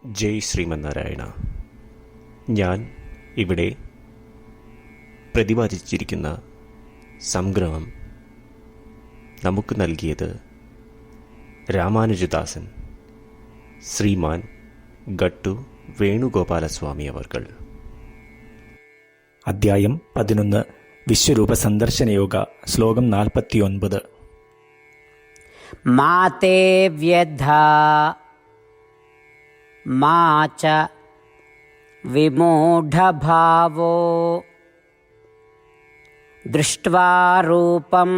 ജയ് ശ്രീമന്നാരായണ. ഞാൻ ഇവിടെ പ്രതിപാദിച്ചിരിക്കുന്ന സംഗ്രഹം നമുക്ക് നൽകിയത് രാമാനുജദാസൻ ശ്രീമാൻ ഗട്ടു വേണുഗോപാലസ്വാമി അവർകൾ. അധ്യായം 11 വിശ്വരൂപ സന്ദർശനയോഗ. ശ്ലോകം 49. മാതേ വ്യഥാ മാ ച വിമൂഢഭാവോ ദൃഷ്ട്വാ രൂപം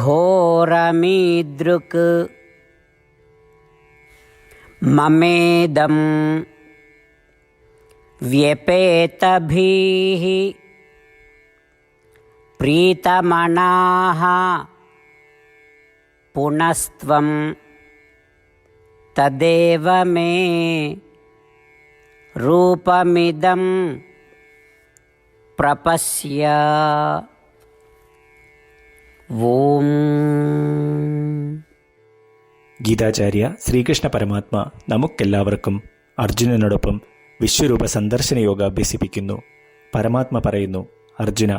ഘോരമീദൃക് മമേദം വ്യപേതഭീഃ പ്രീതമനാഃ പുനസ്ത്വം തദേവ മേ രൂപമിദം പ്രപശ്യ. ഓം. ഗീതാചാര്യ ശ്രീകൃഷ്ണ പരമാത്മ നമുക്കെല്ലാവർക്കും അർജുനനോടൊപ്പം വിശ്വരൂപ സന്ദർശന യോഗ അഭ്യസിപ്പിക്കുന്നു. പരമാത്മ പറയുന്നു, അർജുന,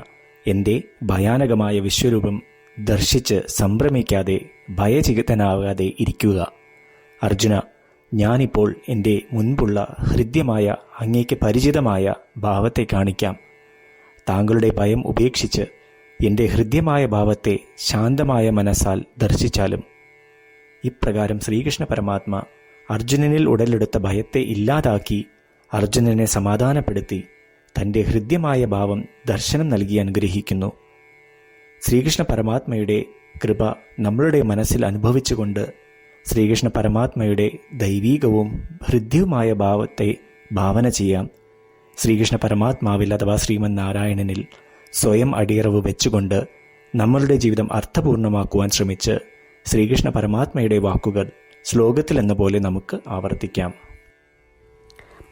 എൻ്റെ ഭയാനകമായ വിശ്വരൂപം ദർശിച്ച് സംഭ്രമിക്കാതെ ഭയചകിതനാകാതെ ഇരിക്കുക. അർജുന, ഞാനിപ്പോൾ എൻ്റെ മുൻപുള്ള ഹൃദ്യമായ അങ്ങേക്ക് പരിചിതമായ ഭാവത്തെ കാണിക്കാം. താങ്കളുടെ ഭയം ഉപേക്ഷിച്ച് എൻ്റെ ഹൃദ്യമായ ഭാവത്തെ ശാന്തമായ മനസ്സാൽ ദർശിച്ചാലും. ഇപ്രകാരം ശ്രീകൃഷ്ണ പരമാത്മ അർജുനനിൽ ഉടലെടുത്ത ഭയത്തെ ഇല്ലാതാക്കി അർജുനനെ സമാധാനപ്പെടുത്തി തൻ്റെ ഹൃദ്യമായ ഭാവം ദർശനം നൽകി അനുഗ്രഹിക്കുന്നു. ശ്രീകൃഷ്ണ പരമാത്മയുടെ കൃപ നമ്മളുടെ മനസ്സിൽ അനുഭവിച്ചുകൊണ്ട് ശ്രീകൃഷ്ണ പരമാത്മയുടെ ദൈവീകവും ഹൃദ്യവുമായ ഭാവത്തെ ഭാവന ചെയ്യാം. ശ്രീകൃഷ്ണ പരമാത്മാവിൽ അഥവാ ശ്രീമന്നാരായണനിൽ സ്വയം അടിയറവ് വെച്ചുകൊണ്ട് നമ്മളുടെ ജീവിതം അർത്ഥപൂർണമാക്കുവാൻ ശ്രമിച്ച് ശ്രീകൃഷ്ണ പരമാത്മയുടെ വാക്കുകൾ ശ്ലോകത്തിൽ എന്ന പോലെ നമുക്ക് ആവർത്തിക്കാം.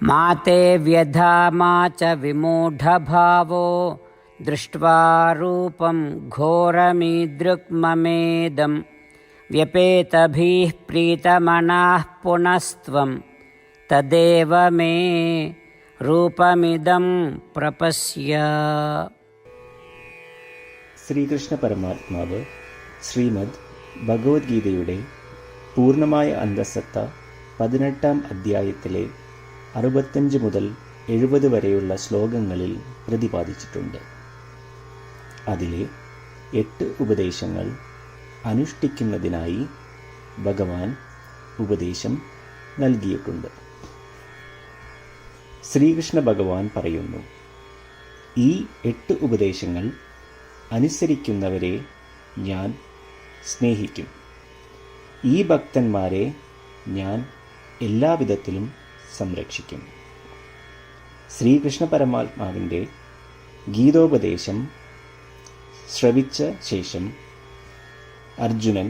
മാതേ വ്യഥാ മാ ച വിമൂഢഭാവോ ദൃഷ്ട്വാ രൂപം ഘോരമീദൃക് മമേദം വ്യപേതഭീഃ പ്രീതമനാഃ പുനസ്ത്വം തദേവ മേ രൂപമിദം പ്രപശ്യ. ശ്രീകൃഷ്ണ പരമാത്മാവ് ശ്രീമദ് ഭഗവത്ഗീതയുടെ പൂർണ്ണമായ അന്തസത്ത 18-ാം അധ്യായത്തിലെ 65 മുതൽ 70 വരെയുള്ള ശ്ലോകങ്ങളിൽ പ്രതിപാദിച്ചിട്ടുണ്ട്. അതിലെ 8 ഉപദേശങ്ങൾ അനുഷ്ഠിക്കുന്നതിനായി ഭഗവാൻ ഉപദേശം നൽകിയിട്ടുണ്ട്. ശ്രീകൃഷ്ണ ഭഗവാൻ പറയുന്നു, ഈ 8 ഉപദേശങ്ങൾ അനുസരിക്കുന്നവരെ ഞാൻ സ്നേഹിക്കും. ഈ ഭക്തന്മാരെ ഞാൻ എല്ലാവിധത്തിലും സംരക്ഷിക്കും. ശ്രീകൃഷ്ണ പരമാത്മാവിൻ്റെ ഗീതോപദേശം ശ്രവിച്ച ശേഷം അർജുനൻ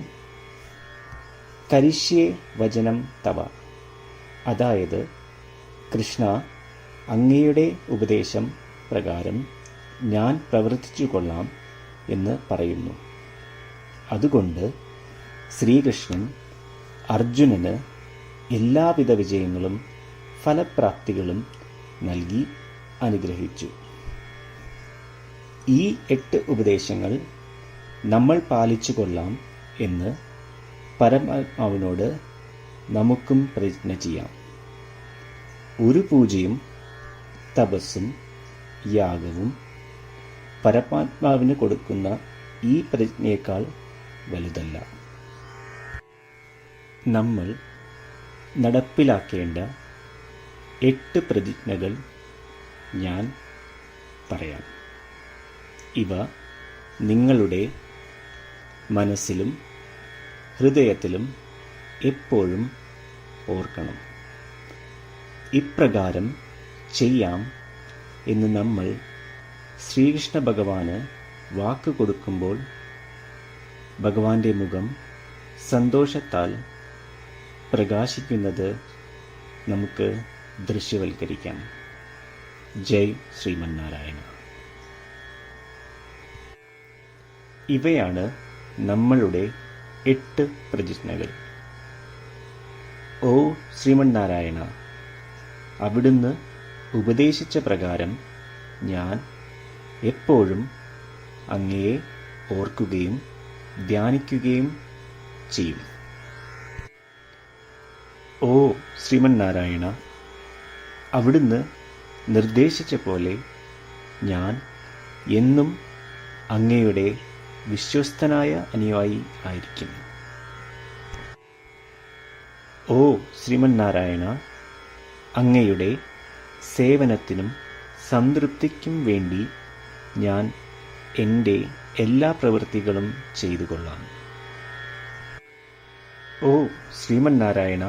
കരിഷ്യേ വചനം തവ, അതായത് കൃഷ്ണ, അങ്ങയുടെ ഉപദേശം പ്രകാരം ഞാൻ പ്രവർത്തിച്ചു കൊള്ളാം എന്ന് പറയുന്നു. അതുകൊണ്ട് ശ്രീകൃഷ്ണൻ അർജുനന് എല്ലാവിധ വിജയങ്ങളും ഫലപ്രാപ്തികളും നൽകി അനുഗ്രഹിച്ചു. ഈ 8 ഉപദേശങ്ങൾ നമ്മൾ പാലിച്ചു കൊള്ളാം എന്ന് പരമാത്മാവിനോട് നമുക്കും പ്രതിജ്ഞ ചെയ്യാം. ഒരു പൂജയും തപസ്സും യാഗവും പരമാത്മാവിന് കൊടുക്കുന്ന ഈ പ്രതിജ്ഞയേക്കാൾ വലുതല്ല. നമ്മൾ നടപ്പിലാക്കേണ്ട 8 പ്രതിജ്ഞകൾ ഞാൻ പറയാം. ഇവ നിങ്ങളുടെ മനസ്സിലും ഹൃദയത്തിലും എപ്പോഴും ഓർക്കണം. ഇപ്രകാരം ചെയ്യാം എന്ന് നമ്മൾ ശ്രീകൃഷ്ണ ഭഗവാന് വാക്ക് കൊടുക്കുമ്പോൾ ഭഗവാന്റെ മുഖം സന്തോഷത്താൽ പ്രകാശിക്കുന്നത് നമുക്ക് ദൃശ്യവൽക്കരിക്കാം. ജയ് ശ്രീമന്നാരായണ. ഇവയാണ് നമ്മളുടെ 8 പ്രതിജ്ഞകൾ. ഓ ശ്രീമന്നാരായണ, അവിടുന്ന് ഉപദേശിച്ച പ്രകാരം ഞാൻ എപ്പോഴും അങ്ങയെ ഓർക്കുകയും ധ്യാനിക്കുകയും ചെയ്യും. ഓ ശ്രീമന്നാരായണ, അവിടുന്ന് നിർദ്ദേശിച്ച പോലെ ഞാൻ എന്നും അങ്ങയുടെ വിശ്വസ്തനായ അനുയായി ആയിരിക്കും. ഓ ശ്രീമന്നാരായണ, അങ്ങയുടെ സേവനത്തിനും സംതൃപ്തിക്കും വേണ്ടി ഞാൻ എൻ്റെ എല്ലാ പ്രവൃത്തികളും ചെയ്തു കൊള്ളാം. ഓ ശ്രീമന്നാരായണ,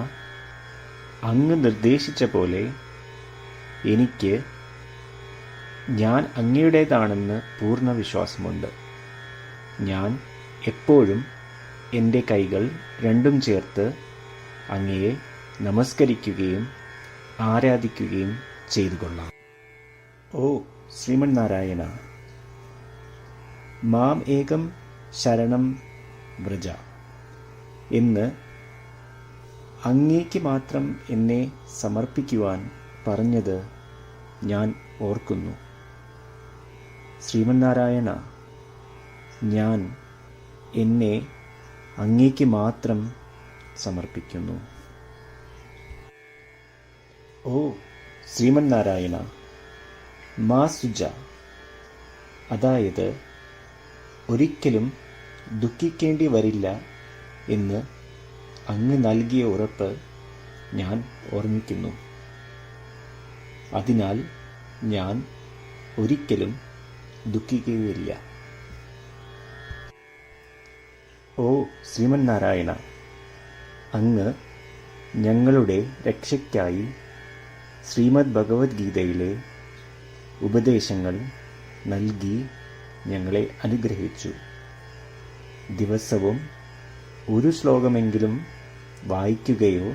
അങ്ങ് നിർദ്ദേശിച്ച പോലെ എനിക്ക് ഞാൻ അങ്ങയുടേതാണെന്ന് പൂർണ്ണ വിശ്വാസമുണ്ട്. ഞാൻ എപ്പോഴും എൻ്റെ കൈകൾ രണ്ടും ചേർത്ത് അങ്ങയെ നമസ്കരിക്കുകയും ആരാധിക്കുകയും ചെയ്തു കൊള്ളാം. ഓ ശ്രീമന്നാരായണ, മാം ഏകം ശരണം വ്രജ എന്ന് അങ്ങേക്ക് മാത്രം എന്നെ സമർപ്പിക്കുവാൻ പറഞ്ഞത് ഞാൻ ഓർക്കുന്നു. ശ്രീമന്നാരായണ, ഞാൻ എന്നെ അങ്ങേക്ക് മാത്രം സമർപ്പിക്കുന്നു. ഓ ശ്രീമന്നാരായണ, മാ സുജ, അതായത് ഒരിക്കലും ദുഃഖിക്കേണ്ടി വരില്ല എന്ന് അങ്ങ് നൽകിയ ഉറപ്പ് ഞാൻ ഓർമ്മിക്കുന്നു. അതിനാൽ ഞാൻ ഒരിക്കലും ദുഃഖിക്കുകയില്ല. ഓ ശ്രീമന്നാരായണ, അങ്ങ് ഞങ്ങളുടെ രക്ഷയ്ക്കായി ശ്രീമദ് ഭഗവത്ഗീതയിലെ ഉപദേശങ്ങൾ നൽകി ഞങ്ങളെ അനുഗ്രഹിച്ചു. ദിവസവും ഒരു ശ്ലോകമെങ്കിലും വായിക്കുകയോ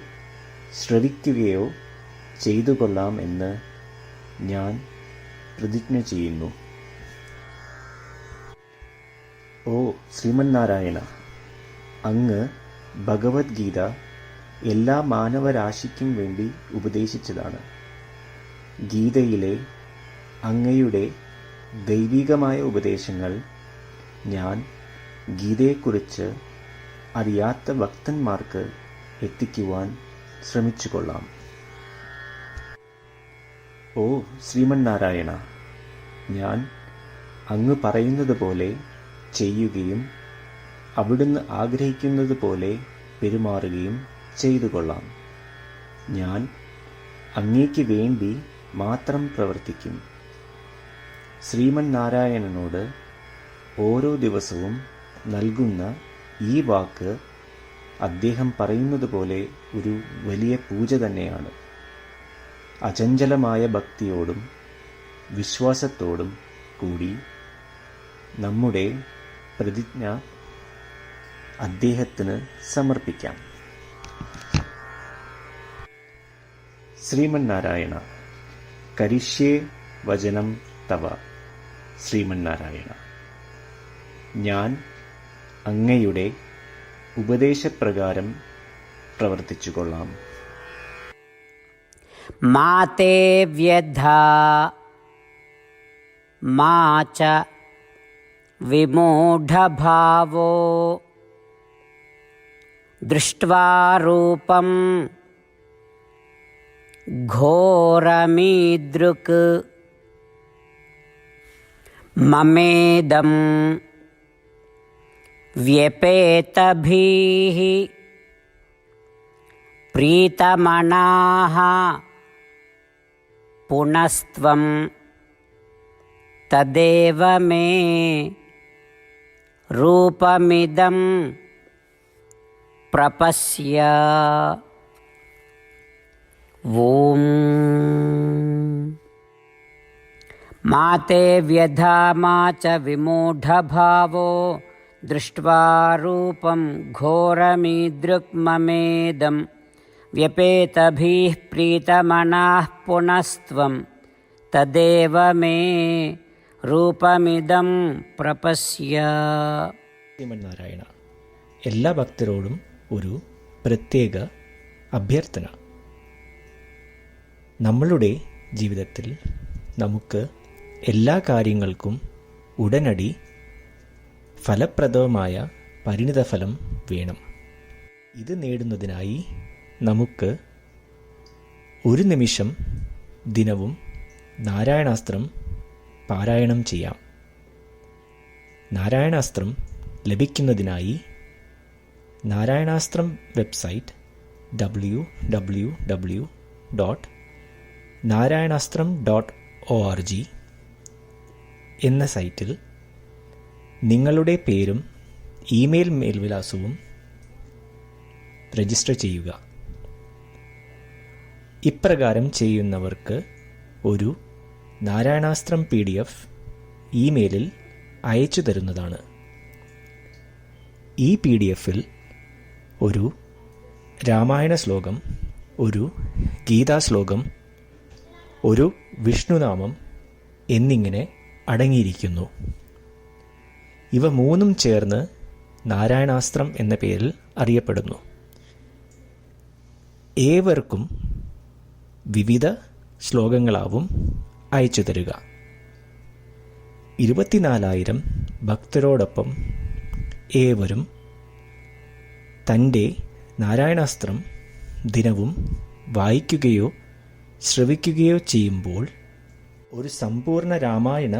ശ്രവിക്കുകയോ ചെയ്തു കൊള്ളാം എന്ന് ഞാൻ പ്രതിജ്ഞ ചെയ്യുന്നു. ഓ ശ്രീമന്നാരായണ, അങ്ങ് ഭഗവത്ഗീത എല്ലാ മാനവരാശിക്കും വേണ്ടി ഉപദേശിച്ചതാണ്. ഗീതയിലെ അങ്ങയുടെ ദൈവികമായ ഉപദേശങ്ങൾ ഞാൻ ഗീതയെക്കുറിച്ച് അറിയാത്ത ഭക്തന്മാർക്ക് എത്തിക്കുവാൻ ശ്രമിച്ചുകൊള്ളാം. ഓ ശ്രീമന്നാരായണ, ഞാൻ അങ്ങ് പറയുന്നത് പോലെ ചെയ്യുകയും അവിടുന്ന് ആഗ്രഹിക്കുന്നത് പോലെ പെരുമാറുകയും ചെയ്തു കൊള്ളാം. ഞാൻ അങ്ങേക്ക് വേണ്ടി മാത്രം പ്രവർത്തിക്കും. ശ്രീമന്നാരായണനോട് ഓരോ ദിവസവും നൽകുന്ന ഈ വാക്ക് അദ്ദേഹം പറയുന്നത് പോലെ ഒരു വലിയ പൂജ തന്നെയാണ്. അചഞ്ചലമായ ഭക്തിയോടും വിശ്വാസത്തോടും കൂടി നമ്മുടെ പ്രതിജ്ഞ അദ്ദേഹത്തിന് സമർപ്പിക്കാം. ശ്രീമന്നാരായണ, കരിഷ്യേ വചനം തവ. ശ്രീമന്നാരായണ, ഞാൻ അങ്ങയുടെ ഉപദേശപ്രകാരം പ്രവർത്തിച്ചുകൊള്ളാം. മാതേ വ്യഥാ മാ ച വിമൂഢഭാവോ ദൃഷ്ട്വാ രൂപം ഘോരമീദൃക് മമേദം വ്യപേതഭീഃ പ്രീതമനാഃ പുനസ്ത്വം തദേവ മേ രൂപമിദം പ്രപശ്യ. ഓം മാതേ വ്യഥാ മാ ച വിമൂഢഭാവോ ദൃഷ്ട്വാ രൂപം ഘോരമീദൃക് മമേദം വ്യപേതഭീഃ പ്രീതമനാഃ പുനസ്ത്വം തദേവ മേ രൂപമിദം പ്രപശ്യ. ശ്രീമന്നാരായണ, എല്ലാ ഭക്തരോടും ഒരു പ്രത്യേക അഭ്യർത്ഥന. നമ്മളുടെ ജീവിതത്തിൽ നമുക്ക് എല്ലാ കാര്യങ്ങൾക്കും ഉടനടി ഫലപ്രദമായ പരിണിതഫലം വേണം. ഇത് നേടുന്നതിനായി നമുക്ക് ഒരു നിമിഷം ദിനവും നാരായണാസ്ത്രം പാരായണം ചെയ്യാം. നാരായണാസ്ത്രം ലഭിക്കുന്നതിനായി നാരായണാസ്ത്രം വെബ്സൈറ്റ് www.narayanastram.org എന്ന സൈറ്റിൽ നിങ്ങളുടെ പേരും ഇമെയിൽ മേൽവിലാസവും രജിസ്റ്റർ ചെയ്യുക. ഇപ്രകാരം ചെയ്യുന്നവർക്ക് ഒരു നാരായണാസ്ത്രം PDF ഇമെയിലിൽ അയച്ചു തരുന്നതാണ്. ഈ PDF-ൽ ഒരു രാമായണ ശ്ലോകം, ഒരു ഗീതാശ്ലോകം, ഒരു വിഷ്ണുനാമം എന്നിങ്ങനെ അടങ്ങിയിരിക്കുന്നു. ഇവ മൂന്നും ചേർന്ന് നാരായണാസ്ത്രം എന്ന പേരിൽ അറിയപ്പെടുന്നു. ഏവർക്കും വിവിധ ശ്ലോകങ്ങളാവും അയച്ചു തരിക. 24,000 ഭക്തരോടൊപ്പം ഏവരും തൻ്റെ നാരായണാസ്ത്രം ദിനവും വായിക്കുകയോ ശ്രവിക്കുകയോ ചെയ്യുമ്പോൾ ഒരു സമ്പൂർണ്ണ രാമായണ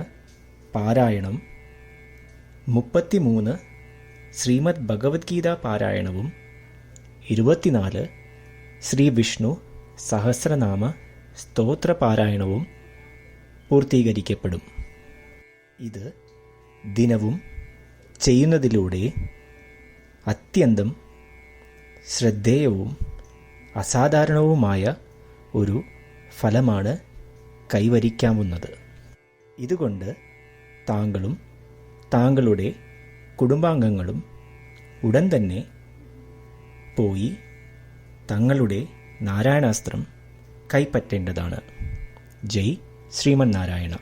പാരായണം, 33 ശ്രീമദ് ഭഗവത്ഗീത പാരായണവും 24 ശ്രീ വിഷ്ണു സഹസ്രനാമ സ്തോത്ര പാരായണവും പൂർത്തീകരിക്കപ്പെടും. ഇത് ദിനവും ചെയ്യുന്നതിലൂടെ അത്യന്തം ശ്രദ്ധേയവും അസാധാരണവുമായ ഒരു ഫലമാണ് കൈവരിക്കാവുന്നത്. ഇതുകൊണ്ട് താങ്കളും താങ്കളുടെ കുടുംബാംഗങ്ങളും ഉടൻ തന്നെ പോയി തങ്ങളുടെ നാരായണാസ്ത്രം കൈപ്പറ്റേണ്ടതാണ്. ജയ് ശ്രീമന്നാരായണ.